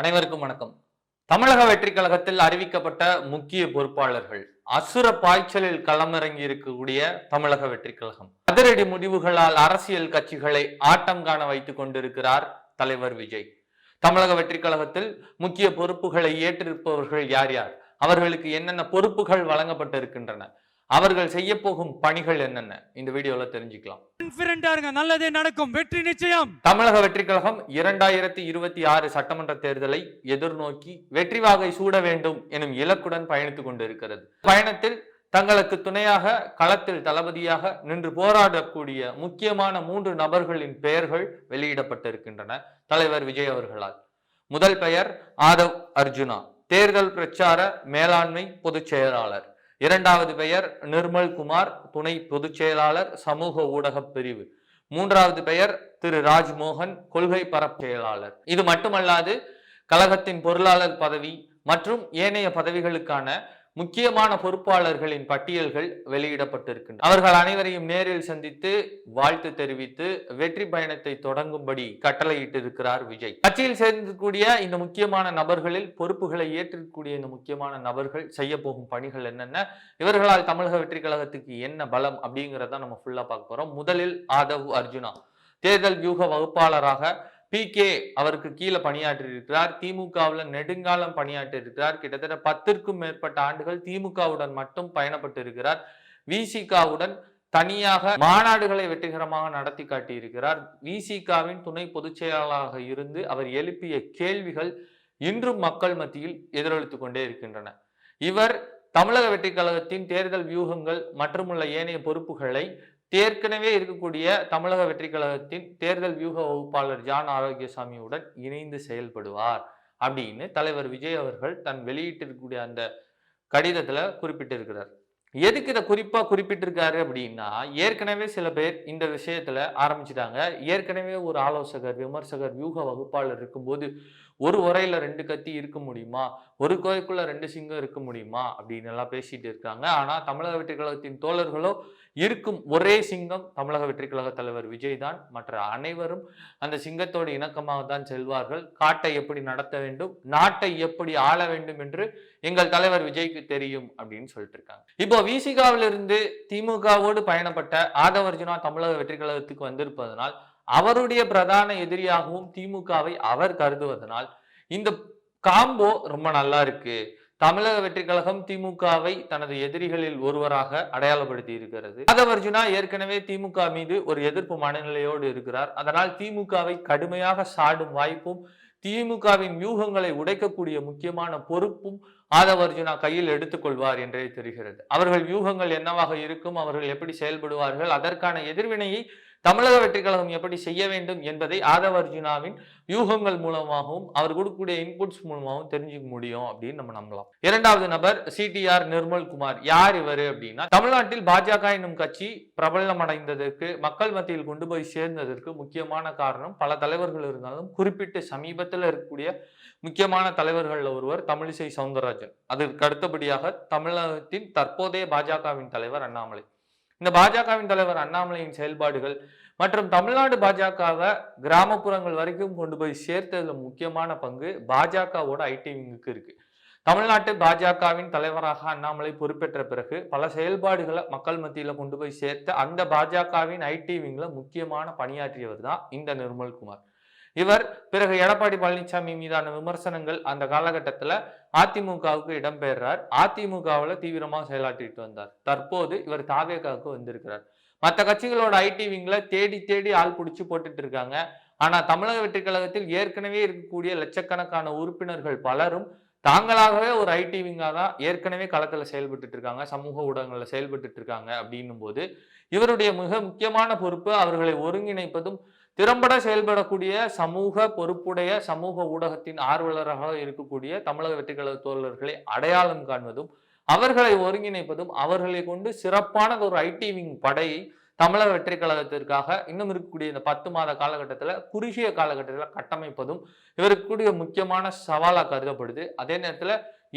அனைவருக்கும் வணக்கம். தமிழக வெற்றி கழகத்தில் அறிவிக்கப்பட்ட முக்கிய பொறுப்பாளர்கள் அசுர பாய்ச்சலில் களமிறங்கி இருக்கக்கூடிய தமிழக வெற்றி கழகம் அதிரடி முடிவுகளால் அரசியல் கட்சிகளை ஆட்டம் காண வைத்துக் கொண்டிருக்கிறார் தலைவர் விஜய். தமிழக வெற்றி கழகத்தில் முக்கிய பொறுப்புகளை ஏற்றிருப்பவர்கள் யார் யார், அவர்களுக்கு என்னென்ன பொறுப்புகள் வழங்கப்பட்டிருக்கின்றன, அவர்கள் செய்ய போகும் பணிகள் என்னென்ன, இந்த வீடியோல தெரிஞ்சுக்கலாம். நல்லதே நடக்கும், வெற்றி நிச்சயம். தமிழக வெற்றி கழகம் 2026 சட்டமன்ற தேர்தலை எதிர்நோக்கி வெற்றி வாகை சூட வேண்டும் எனும் இலக்குடன் பயணித்துக் கொண்டிருக்கிறது. பயணத்தில் தங்களுக்கு துணையாக களத்தில் தளபதியாக நின்று போராடக்கூடிய முக்கியமான 3 நபர்களின் பெயர்கள் வெளியிடப்பட்டிருக்கின்றன தலைவர் விஜய் அவர்களால். முதல் பெயர் ஆதவ் அர்ஜுனா, தேர்தல் பிரச்சார மேலாண்மை பொதுச் செயலாளர். இரண்டாவது பெயர் நிர்மல் குமார், துணை பொதுச் செயலாளர், சமூக ஊடக பிரிவு. மூன்றாவது பெயர் திரு ராஜ்மோகன், கொள்கை பரப்பு செயலாளர். இது மட்டுமல்லாது கழகத்தின் பொருளாளர் பதவி மற்றும் ஏனைய பதவிகளுக்கான முக்கியமான பொறுப்பாளர்களின் பட்டியல்கள் வெளியிடப்பட்டிருக்கின்றன. அவர்கள் அனைவரையும் நேரில் சந்தித்து வாழ்த்து தெரிவித்து வெற்றி பயணத்தை தொடங்கும்படி கட்டளையிட்டிருக்கிறார் விஜய். கட்சியில் சேர்ந்திருக்கக்கூடிய இந்த முக்கியமான நபர்களில் பொறுப்புகளை ஏற்றிருக்கக்கூடிய இந்த முக்கியமான நபர்கள் செய்ய போகும் பணிகள் என்னென்ன, இவர்களால் தமிழக வெற்றி கழகத்துக்கு என்ன பலம் அப்படிங்கிறத நம்ம ஃபுல்லா பார்க்க போறோம். முதலில் ஆதவ் அர்ஜுனா தேர்தல் வியூக வகுப்பாளராக PK அவருக்கு கீழே பணியாற்றி இருக்கிறார். திமுகவில் நெடுங்காலம் பணியாற்றி இருக்கிறார். கிட்டத்தட்ட 10க்கும் மேற்பட்ட ஆண்டுகள் திமுகவுடன் மட்டும் பயணப்பட்டு இருக்கிறார். விசிகாவுடன் தனியாக மாநாடுகளை வெற்றிகரமாக நடத்தி காட்டியிருக்கிறார். விசிகாவின் துணை பொதுச் செயலாளராக இருந்து அவர் எழுப்பிய கேள்விகள் இன்றும் மக்கள் மத்தியில் எதிரொலித்துக் கொண்டே இருக்கின்றன. இவர் தமிழக வெற்றி கழகத்தின் தேர்தல் வியூகங்கள் மற்றும் உள்ள ஏனைய பொறுப்புகளை ஏற்கனவே இருக்கக்கூடிய தமிழக வெற்றி கழகத்தின் தேர்தல் வியூக வகுப்பாளர் ஜான் ஆரோக்கியசாமியுடன் இணைந்து செயல்படுவார் அப்படின்னு தலைவர் விஜய் அவர்கள் தன் வெளியிட்டிருக்கக்கூடிய அந்த கடிதத்துல குறிப்பிட்டிருக்கிறார். எதுக்கு இதை குறிப்பா குறிப்பிட்டிருக்காரு அப்படின்னா, ஏற்கனவே சில பேர் இந்த விஷயத்துல ஆரம்பிச்சுட்டாங்க. ஏற்கனவே ஒரு ஆலோசகர், விமர்சகர், வியூக வகுப்பாளர் இருக்கும்போது ஒரு உரையில 2 கத்தி இருக்க முடியுமா, ஒரு கோய்க்குள்ள 2 சிங்கம் இருக்க முடியுமா அப்படின்னு எல்லாம் பேசிட்டு இருக்காங்க. ஆனா தமிழக வெற்றி கழகத்தின் தோழர்களோ இருக்கும் ஒரே சிங்கம் தமிழக வெற்றி கழக தலைவர் விஜய் தான். மற்ற அனைவரும் அந்த சிங்கத்தோடு இணக்கமாக தான் செல்வார்கள். காட்டை எப்படி நடத்த வேண்டும், நாட்டை எப்படி ஆள வேண்டும் என்று எங்கள் தலைவர் விஜய்க்கு தெரியும் அப்படின்னு சொல்லிட்டு இருக்காங்க. இப்போ விசிகாவிலிருந்து திமுகவோடு பயணப்பட்ட ஆதவ் அர்ஜுனா தமிழக வெற்றி கழகத்துக்கு வந்திருப்பதனால் அவருடைய பிரதான எதிரியாகவும் திமுகவை அவர் கருதுவதனால் இந்த காம்போ ரொம்ப நல்லா இருக்கு. தமிழக வெற்றி கழகம் திமுகவை தனது எதிரிகளில் ஒருவராக அடையாளப்படுத்தி இருக்கிறது. ஆதவ் அர்ஜுனா ஏற்கனவே திமுக மீது ஒரு எதிர்ப்பு மனநிலையோடு இருக்கிறார். அதனால் திமுகவை கடுமையாக சாடும் வாய்ப்பும் திமுகவின் வியூகங்களை உடைக்கக்கூடிய முக்கியமான பொறுப்பும் ஆதவ் அர்ஜுனா கையில் எடுத்துக்கொள்வார் என்றே தெரிகிறது. அவர்கள் வியூகங்கள் என்னவாக இருக்கும், அவர்கள் எப்படி செயல்படுவார்கள், அதற்கான எதிர்வினையை தமிழக வெற்றி கழகம் எப்படி செய்ய வேண்டும் என்பதை ஆதவ் அர்ஜுனாவின் வியூகங்கள் மூலமாகவும் அவர் கொடுக்கக்கூடிய இன்புட்ஸ் மூலமாகவும் தெரிஞ்சுக்க முடியும் அப்படின்னு நம்ம நம்பலாம். இரண்டாவது நபர் CTR நிர்மல் குமார். யார் இவர் அப்படின்னா, தமிழ்நாட்டில் பாஜக என்னும் கட்சி பிரபலம் அடைந்ததற்கு, மக்கள் மத்தியில் கொண்டு போய் சேர்ந்ததற்கு முக்கியமான காரணம் பல தலைவர்கள் இருந்தாலும் குறிப்பிட்டு சமீபத்தில் இருக்கக்கூடிய முக்கியமான தலைவர்கள் ஒருவர் தமிழிசை சவுந்தரராஜன். அதற்கு அடுத்தபடியாக தமிழகத்தின் தற்போதைய பாஜகவின் தலைவர் அண்ணாமலை. இந்த பாஜகவின் தலைவர் அண்ணாமலையின் செயல்பாடுகள் மற்றும் தமிழ்நாடு பாஜகவை கிராமப்புறங்கள் வரைக்கும் கொண்டு போய் சேர்த்ததுல முக்கியமான பங்கு பாஜகவோட ஐடி விங்குக்கு இருக்கு. தமிழ்நாட்டு பாஜகவின் தலைவராக அண்ணாமலை பொறுப்பேற்ற பிறகு பல செயல்பாடுகளை மக்கள் மத்தியில கொண்டு போய் சேர்த்த அந்த பாஜகவின் ஐடி விங்ல முக்கியமான பணியாற்றியவர் தான் இந்த நிர்மல் குமார். இவர் பிறகு எடப்பாடி பழனிசாமி மீதான விமர்சனங்கள் அந்த காலகட்டத்துல அதிமுகவுக்கு இடம்பெயர்றார். அதிமுகவில் தீவிரமாக செயலாற்றிட்டு வந்தார். தற்போது இவர் தாவேகாவுக்கு வந்திருக்கிறார். மற்ற கட்சிகளோட ஐடி விங்ல தேடி தேடி ஆள் பிடிச்சு போட்டுட்டு இருக்காங்க. ஆனா தமிழக வெற்றி கழகத்தில் ஏற்கனவே இருக்கக்கூடிய லட்சக்கணக்கான உறுப்பினர்கள் பலரும் தாங்களாகவே ஒரு ஐடி விங்கா தான் ஏற்கனவே களத்துல செயல்பட்டு இருக்காங்க, சமூக ஊடகங்கள்ல செயல்பட்டு இருக்காங்க. அப்படின்னும் போது இவருடைய மிக முக்கியமான பொறுப்பு அவர்களை ஒருங்கிணைப்பதும் திறம்பட செயல்படக்கூடிய சமூக பொறுப்புடைய சமூக ஊடகத்தின் ஆர்வலராக இருக்கக்கூடிய தமிழக வெற்றி கழக தோழர்களை அடையாளம் காண்பதும் அவர்களை ஒருங்கிணைப்பதும் அவர்களை கொண்டு சிறப்பானது ஒரு ஐடி விங் படையை தமிழக வெற்றி கழகத்திற்காக இன்னும் இருக்கக்கூடிய இந்த 10 மாத காலகட்டத்தில் குறுகிய காலகட்டத்தில் கட்டமைப்பதும் இவருக்கு கூடிய முக்கியமான சவாலாக கருதப்படுது. அதே நேரத்தில்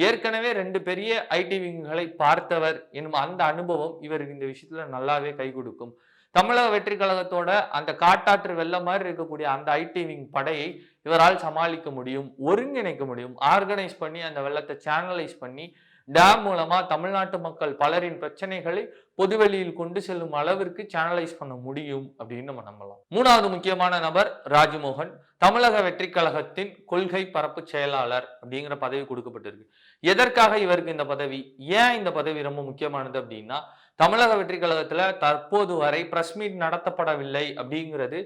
ஏற்கனவே 2 பெரிய ஐடி விங்குகளை பார்த்தவர் என்னும் அந்த அனுபவம் இவருக்கு இந்த விஷயத்துல நல்லாவே கை கொடுக்கும். தமிழக வெற்றி கழகத்தோட அந்த காட்டாற்று வெள்ளம் மாதிரி இருக்கக்கூடிய அந்த ஐடி விங் படையை இவரால் சமாளிக்க முடியும், ஒருங்கிணைக்க முடியும், ஆர்கனைஸ் பண்ணி அந்த வெள்ளத்தை சேனலைஸ் பண்ணி டேம் மூலமா தமிழ்நாட்டு மக்கள் பலரின் பிரச்சனைகளை பொதுவெளியில் கொண்டு செல்லும் அளவிற்கு சேனலைஸ் பண்ண முடியும் அப்படின்னு நம்ம நம்பலாம். மூணாவது முக்கியமான நபர் ராஜ்மோகன். தமிழக வெற்றி கழகத்தின் கொள்கை பரப்பு செயலாளர் அப்படிங்கிற பதவி கொடுக்கப்பட்டிருக்கு. எதற்காக இவருக்கு இந்த பதவி, ஏன் இந்த பதவி ரொம்ப முக்கியமானது அப்படின்னா, தமிழக வெற்றி கழகத்துல தற்போது வரை பிரஸ் மீட் நடத்தப்படவில்லை அப்படிங்கிறது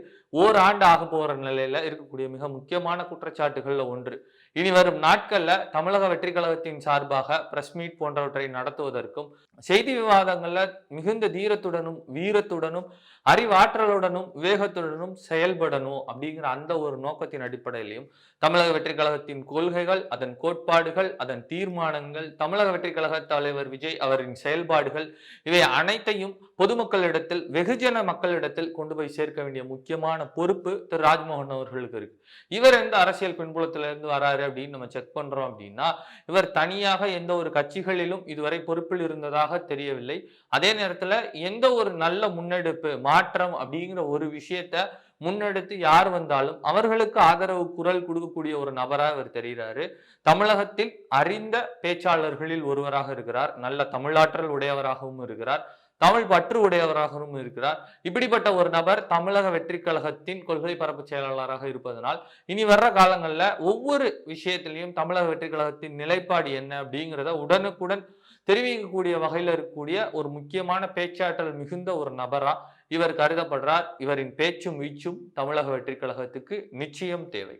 ஓராண்டு ஆக போற நிலையில இருக்கக்கூடிய மிக முக்கியமான குற்றச்சாட்டுகள்ல ஒன்று. இனி வரும் நாட்கள்ல தமிழக வெற்றி கழகத்தின் சார்பாக பிரஸ் மீட் போன்றவற்றை நடத்துவதற்கும் செய்தி விவாதங்கள்ல மிகுந்த தீரத்துடனும் வீரத்துடனும் அறிவாற்றலுடனும் வேகத்துடனும் செயல்படணும் அப்படிங்கிற அந்த ஒரு நோக்கத்தின் அடிப்படையிலையும் தமிழக வெற்றி கழகத்தின் கொள்கைகள், அதன் கோட்பாடுகள், அதன் தீர்மானங்கள், தமிழக வெற்றி கழக தலைவர் விஜய் அவரின் செயல்பாடுகள், இவை அனைத்தையும் பொதுமக்களிடத்தில், வெகுஜன மக்களிடத்தில் கொண்டு போய் சேர்க்க வேண்டிய முக்கியமான பொறுப்பு திரு ராஜ்மோகன் அவர்களுக்கு இருக்கு. இவர் எந்த அரசியல் பின்புலத்திலிருந்து வராரு அப்படின்னு நம்ம செக் பண்றோம் அப்படின்னா, இவர் தனியாக எந்த ஒரு கட்சிகளிலும் இதுவரை பொறுப்பில் இருந்ததாக தெரியவில்லை. அதே நேரத்துல எந்த ஒரு நல்ல முன்னெடுப்பு, மாற்றம் அப்படிங்கிற ஒரு விஷயத்த முன்னெடுத்து யார் வந்தாலும் அவர்களுக்கு ஆதரவு குரல் கொடுக்கக்கூடிய ஒரு நபராக இவர் தெரிகிறாரு. தமிழகத்தில் அறிந்த பேச்சாளர்களில் ஒருவராக இருக்கிறார். நல்ல தமிழாற்றல் உடையவராகவும் இருக்கிறார். தமிழ் பற்று உடையவராகவும் இருக்கிறார். இப்படிப்பட்ட ஒரு நபர் தமிழக வெற்றி கழகத்தின் கொள்கை பரப்பு செயலாளராக இருப்பதனால் இனி வர்ற காலங்கள்ல ஒவ்வொரு விஷயத்திலையும் தமிழக வெற்றி கழகத்தின் நிலைப்பாடு என்ன அப்படிங்கிறத உடனுக்குடன் தெரிவிக்கக்கூடிய வகையில் இருக்கக்கூடிய ஒரு முக்கியமான பேச்சாற்றல் மிகுந்த ஒரு நபரா இவர் கருதப்படுறார். இவரின் பேச்சும் வீச்சும் தமிழக வெற்றி கழகத்துக்கு நிச்சயம் தேவை.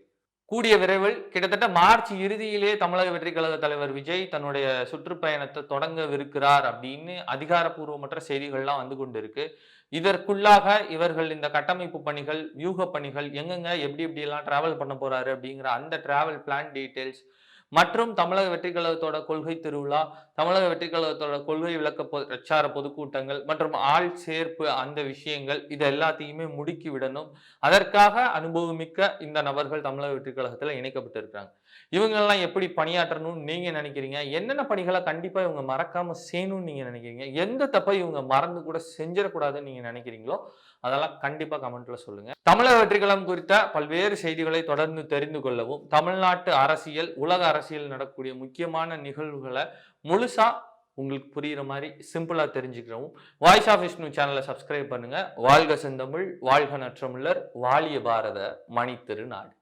கூடிய விரைவில் கிட்டத்தட்ட மார்ச் இறுதியிலே தமிழக வெற்றி கழக தலைவர் விஜய் தன்னுடைய சுற்றுப்பயணத்தை தொடங்கவிருக்கிறார் அப்படின்னு அதிகாரப்பூர்வமற்ற செய்திகள்லாம் வந்து கொண்டு இருக்கு. இதற்குள்ளாக இவர்கள் இந்த கட்டமைப்பு பணிகள், வியூக பணிகள், எங்கெங்க எப்படி எல்லாம் டிராவல் பண்ண போறாரு அப்படிங்கிற அந்த டிராவல் பிளான் டீடைல்ஸ் மற்றும் தமிழக வெற்றி கழகத்தோட கொள்கை திருவிழா, தமிழக வெற்றி கழகத்தோட கொள்கை விளக்க பிரச்சார பொதுக்கூட்டங்கள் மற்றும் ஆள் சேர்ப்பு, அந்த விஷயங்கள் இது எல்லாத்தையுமே முடுக்கி விடணும். அதற்காக அனுபவமிக்க இந்த நபர்கள் தமிழக வெற்றி கழகத்துல இணைக்கப்பட்டு இருக்காங்க. இவங்கெல்லாம் எப்படி பணியாற்றணும்னு நீங்க நினைக்கிறீங்க? என்னென்ன பணிகளை கண்டிப்பா இவங்க மறக்காம செய்யணும்னு நீங்க நினைக்கிறீங்க? எந்த தப்பை இவங்க மறந்து கூட செஞ்சிடக்கூடாதுன்னு நீங்க நினைக்கிறீங்களோ அதெல்லாம் கண்டிப்பா கமெண்ட்ல சொல்லுங்க. தமிழக வெற்றி கழகம் குறித்த பல்வேறு செய்திகளை தொடர்ந்து தெரிந்து கொள்ளவும், தமிழ்நாட்டு அரசியல், உலக அரசியல் நடக்கக்கூடிய முக்கியமான நிகழ்வுகளை முழுசா உங்களுக்கு புரியுற மாதிரி சிம்பிளா தெரிஞ்சுக்கிறவும் வாய்ஸ் ஆஃப் விஷ்ணு சேனலை சப்ஸ்கிரைப் பண்ணுங்க. வாழ்க செந்தமிழ், வாழ்க நற்றமிழர், வாழிய பாரத மணி திருநாடு.